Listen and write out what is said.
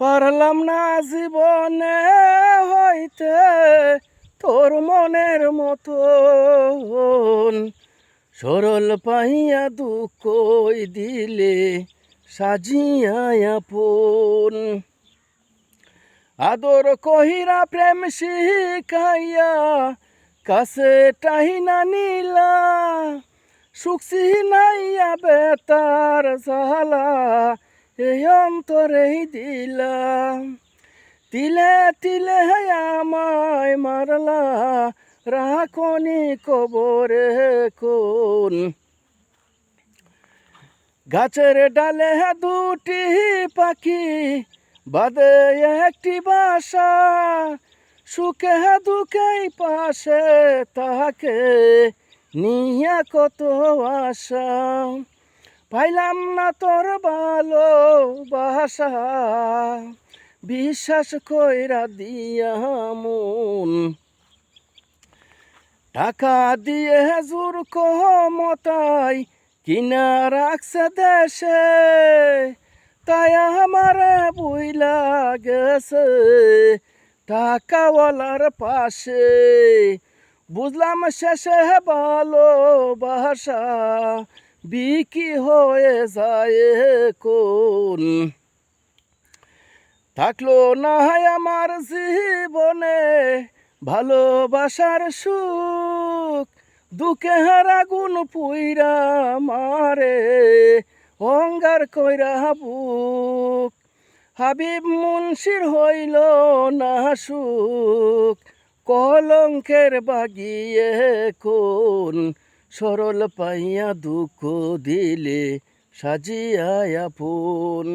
পারলাম না জীবনে হইতে তোর মনের মতন, সরল পাইয়া দুঃখই দিলে সাজিয়া আপন। আদর কহিরা প্রেম শিখাইয়া কাছে টাহিনা নীলা, সুখ সিনাইয়া বেতার জ্বালা এই অন্তরেই দিলা। তিলে তিলে আমায় মারলা রাখনি কবরে কোন। গাছের ডালে দুটি পাখি বাদে একটি বাসা, সুখে দুঃখেই পাশে তাকে নিয়া কত আশা। পাইলাম না তোর ভালোবাসা, বিশ্বাস কইরা দিয়া মন। টাকা দিয়ে জোর ক্ষমতায় কিনা রাখছে দেশে, তাই আমারে বুইলা গেছে টাকাওয়ালার পাশে। বুঝলাম শেষে ভালোবাসা বিকি হয়ে যায় কোন। থাকলো না আমার জীবনে ভালোবাসার সুখ, দুঃখের আগুন পুইরা মারে অঙ্গার কইরা বুক। হাবিব মুন্সির হইল না সুখ, কলঙ্কের বাগিয়ে কোন। সরল পাইয়া দুঃখ দিলে সাজিয়া আপন।